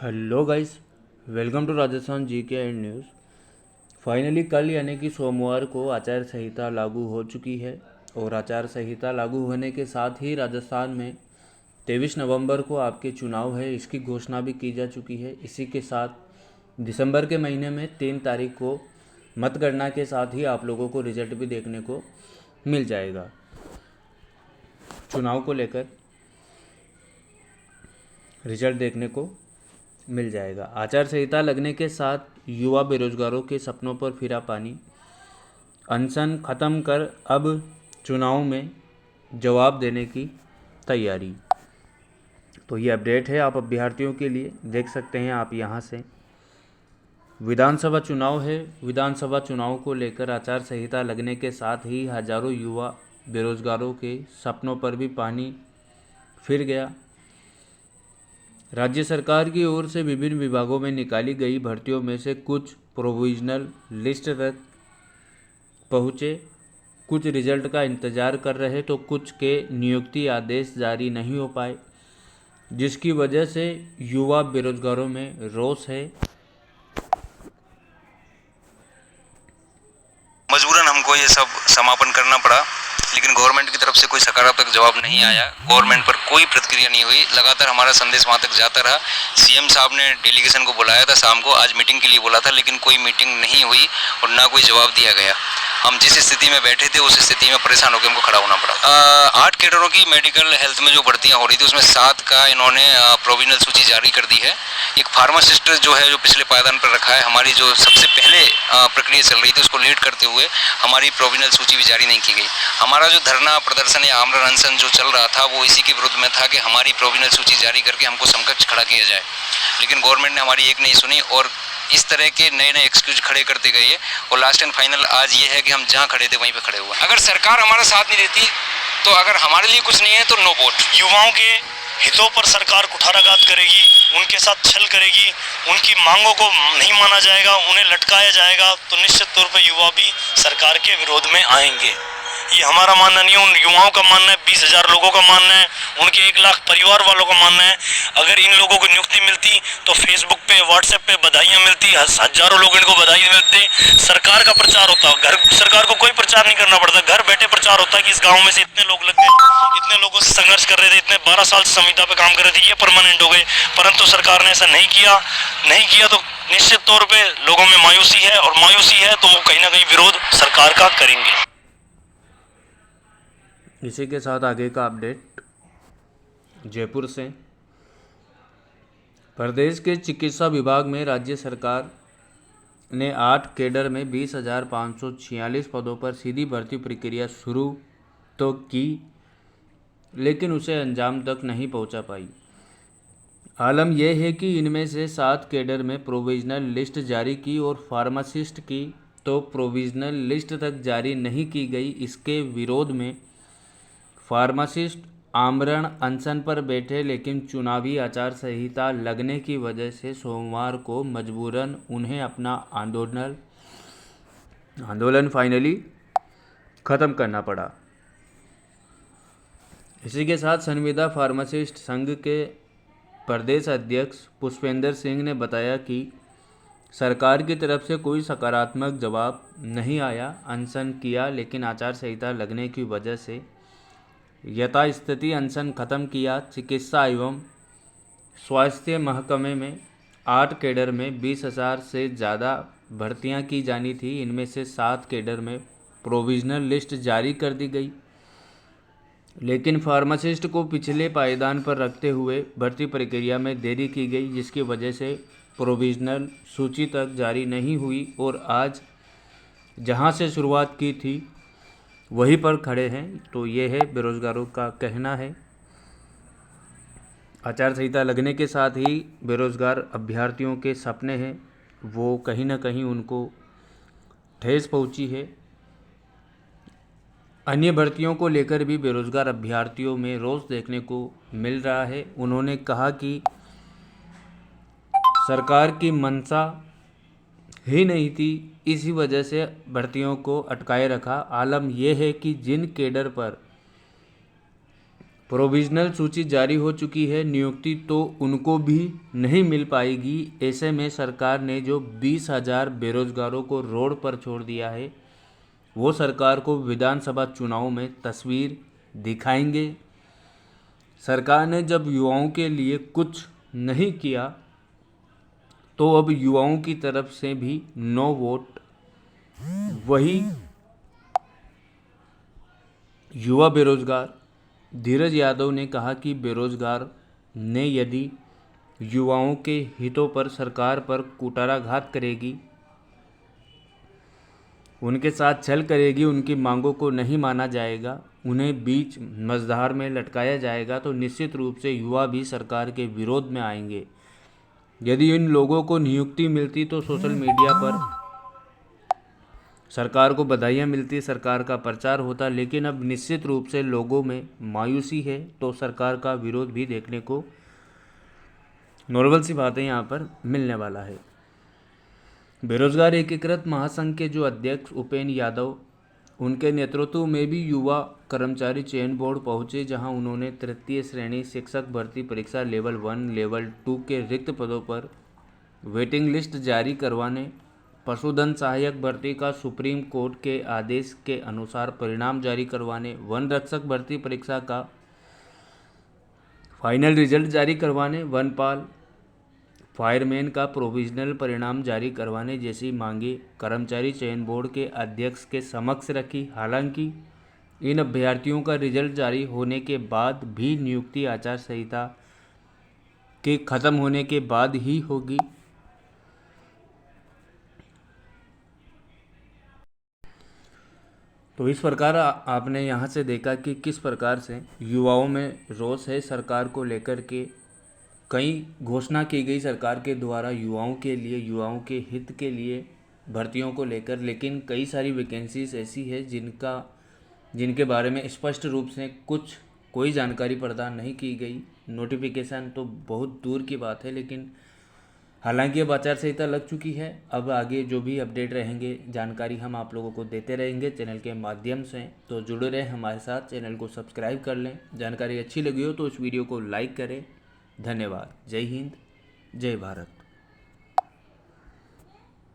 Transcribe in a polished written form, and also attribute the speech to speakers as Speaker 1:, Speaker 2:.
Speaker 1: Hello guys, welcome to Rajasthan GK and news. Finally कल यानी कि सोमवार को आचार संहिता लागू हो चुकी है और आचार संहिता लागू होने के साथ ही राजस्थान में 23 नवंबर को आपके चुनाव है, इसकी घोषणा भी की जा चुकी है। इसी के साथ दिसंबर के महीने में 3 तारीख को मतगणना के साथ ही आप लोगों को रिजल्ट भी देखने को मिल जाएगा। चुनाव को लेकर रिजल्ट देखने को मिल जाएगा। आचार संहिता लगने के साथ युवा बेरोजगारों के सपनों पर फिरा पानी। अनशन खत्म कर अब चुनाव में जवाब देने की तैयारी। तो ये अपडेट है आप अभ्यर्थियों के लिए, देख सकते हैं आप यहाँ से। विधानसभा चुनाव है। विधानसभा चुनाव को लेकर आचार संहिता लगने के साथ ही हजारों युवा बेरोजगारों के सपनों पर भी पानी फिर गया। राज्य सरकार की ओर से विभिन्न विभागों में निकाली गई भर्तियों में से कुछ प्रोविजनल लिस्ट तक पहुँचे, कुछ रिजल्ट का इंतजार कर रहे तो कुछ के नियुक्ति आदेश जारी नहीं हो पाए, जिसकी वजह से युवा बेरोजगारों में रोष है।
Speaker 2: मजबूरन हमको ये सब समापन करना पड़ा, लेकिन गवर्नमेंट की तरफ से कोई सकारात्मक जवाब नहीं आया। गवर्नमेंट पर कोई प्रतिक्रिया नहीं हुई। लगातार हमारा संदेश वहाँ तक जाता रहा। सीएम साहब ने डेलीगेशन को बुलाया था शाम को, आज मीटिंग के लिए बोला था, लेकिन कोई मीटिंग नहीं हुई और ना कोई जवाब दिया गया। हम जिस स्थिति में बैठे थे उस स्थिति में परेशान होकर हमको खड़ा होना पड़ा। 8 कैडरों की मेडिकल हेल्थ में जो भर्तियां हो रही थी उसमें 7 का इन्होंने प्रोविजनल सूची जारी कर दी है। एक फार्मासिस्ट जो है, जो पिछले पायदान पर रखा है, हमारी जो सबसे पहले प्रक्रिया चल रही थी उसको लेट करते हुए हमारी प्रोविजनल सूची भी जारी नहीं की गई। हमारा जो धरना प्रदर्शन या आमरण अनशन जो चल रहा था वो इसी के विरुद्ध में था कि हमारी प्रोविजनल सूची जारी करके हमको समकक्ष खड़ा किया जाए, लेकिन गवर्नमेंट ने हमारी एक नहीं सुनी और इस तरह के नए नए एक्सक्यूज खड़े करते गए। और लास्ट एंड फाइनल आज ये है कि हम जहाँ खड़े थे वहीं पे खड़े हुए। अगर सरकार हमारा साथ नहीं देती तो अगर हमारे लिए कुछ नहीं है तो नो वोट।
Speaker 3: युवाओं के हितों पर सरकार कुठाराघात करेगी, उनके साथ छल करेगी, उनकी मांगों को नहीं माना जाएगा, उन्हें लटकाया जाएगा, तो निश्चित तौर पर युवा भी सरकार के विरोध में आएंगे। ये हमारा मानना नहीं है, उन युवाओं का मानना है, 20,000 लोगों का मानना है, उनके 1 लाख परिवार वालों का मानना है। अगर इन लोगों को नियुक्ति मिलती तो फेसबुक पे, व्हाट्सएप पे बधाइयाँ मिलती, हजारों लोग इनको बधाई मिलते, सरकार का प्रचार होता। घर सरकार को कोई प्रचार नहीं करना पड़ता, घर बैठे प्रचार होता कि इस गाँव में से इतने लोग लग गए, इतने लोगों से संघर्ष कर रहे थे, इतने 12 साल से संविदा पे काम कर रहे थे, ये परमानेंट हो गए। परंतु सरकार ने ऐसा नहीं किया तो निश्चित तौर पे लोगों में मायूसी है, और मायूसी है तो वो कहीं ना कहीं विरोध सरकार का करेंगे।
Speaker 1: इसी के साथ आगे का अपडेट जयपुर से। प्रदेश के चिकित्सा विभाग में राज्य सरकार ने 8 कैडर में 20,546 पदों पर सीधी भर्ती प्रक्रिया शुरू तो की, लेकिन उसे अंजाम तक नहीं पहुंचा पाई। आलम यह है कि इनमें से 7 कैडर में प्रोविजनल लिस्ट जारी की और फार्मासिस्ट की तो प्रोविजनल लिस्ट तक जारी नहीं की गई। इसके विरोध में फार्मासिस्ट आमरण अनशन पर बैठे, लेकिन चुनावी आचार संहिता लगने की वजह से सोमवार को मजबूरन उन्हें अपना आंदोलन फाइनली ख़त्म करना पड़ा। इसी के साथ संविदा फार्मासिस्ट संघ के प्रदेश अध्यक्ष पुष्पेंद्र सिंह ने बताया कि सरकार की तरफ से कोई सकारात्मक जवाब नहीं आया। अनशन किया, लेकिन आचार संहिता लगने की वजह से यथास्थिति अनशन खत्म किया। चिकित्सा एवं स्वास्थ्य महकमे में 8 कैडर में 20,000 से ज़्यादा भर्तियां की जानी थी। इनमें से 7 कैडर में प्रोविजनल लिस्ट जारी कर दी गई, लेकिन फार्मासिस्ट को पिछले पायदान पर रखते हुए भर्ती प्रक्रिया में देरी की गई, जिसकी वजह से प्रोविजनल सूची तक जारी नहीं हुई और आज जहां से शुरुआत की थी वहीं पर खड़े हैं। तो ये है बेरोजगारों का कहना है। आचार संहिता लगने के साथ ही बेरोजगार अभ्यर्थियों के सपने हैं वो कहीं ना कहीं उनको ठेस पहुंची है। अन्य भर्तियों को लेकर भी बेरोजगार अभ्यर्थियों में रोष देखने को मिल रहा है। उन्होंने कहा कि सरकार की मंशा ही नहीं थी, इसी वजह से भर्तियों को अटकाए रखा। आलम यह है कि जिन कैडर पर प्रोविजनल सूची जारी हो चुकी है, नियुक्ति तो उनको भी नहीं मिल पाएगी। ऐसे में सरकार ने जो 20,000 बेरोजगारों को रोड पर छोड़ दिया है, वो सरकार को विधानसभा चुनाव में तस्वीर दिखाएंगे। सरकार ने जब युवाओं के लिए कुछ नहीं किया तो अब युवाओं की तरफ से भी नो वोट। वही युवा बेरोजगार धीरज यादव ने कहा कि बेरोजगार ने यदि युवाओं के हितों पर सरकार पर कुठाराघात करेगी, उनके साथ छल करेगी, उनकी मांगों को नहीं माना जाएगा, उन्हें बीच मझधार में लटकाया जाएगा, तो निश्चित रूप से युवा भी सरकार के विरोध में आएंगे। यदि इन लोगों को नियुक्ति मिलती तो सोशल मीडिया पर सरकार को बधाइयाँ मिलती, सरकार का प्रचार होता, लेकिन अब निश्चित रूप से लोगों में मायूसी है, तो सरकार का विरोध भी देखने को नॉर्मल सी बात है यहाँ पर मिलने वाला है। बेरोजगार एकीकृत महासंघ के जो अध्यक्ष उपेंद्र यादव, उनके नेतृत्व में भी युवा कर्मचारी चयन बोर्ड पहुंचे, जहां उन्होंने तृतीय श्रेणी शिक्षक भर्ती परीक्षा लेवल 1 लेवल 2 के रिक्त पदों पर वेटिंग लिस्ट जारी करवाने, पशुधन सहायक भर्ती का सुप्रीम कोर्ट के आदेश के अनुसार परिणाम जारी करवाने, वन रक्षक भर्ती परीक्षा का फाइनल रिजल्ट जारी करवाने, वनपाल फायरमैन का प्रोविजनल परिणाम जारी करवाने जैसी मांगे कर्मचारी चयन बोर्ड के अध्यक्ष के समक्ष रखी। हालांकि इन अभ्यर्थियों का रिजल्ट जारी होने के बाद भी नियुक्ति आचार संहिता के खत्म होने के बाद ही होगी। तो इस प्रकार आपने यहाँ से देखा कि किस प्रकार से युवाओं में रोष है सरकार को लेकर के। कई घोषणा की गई सरकार के द्वारा युवाओं के लिए, युवाओं के हित के लिए भर्तियों को लेकर, लेकिन कई सारी वैकेंसीज ऐसी है जिनके बारे में स्पष्ट रूप से कोई जानकारी प्रदान नहीं की गई। नोटिफिकेशन तो बहुत दूर की बात है, लेकिन हालांकि अब आचार संहिता लग चुकी है। अब आगे जो भी अपडेट रहेंगे, जानकारी हम आप लोगों को देते रहेंगे चैनल के माध्यम से। तो जुड़े रहें हमारे साथ, चैनल को सब्सक्राइब कर लें। जानकारी अच्छी लगी हो तो इस वीडियो को लाइक करें। धन्यवाद। जय हिंद, जय भारत।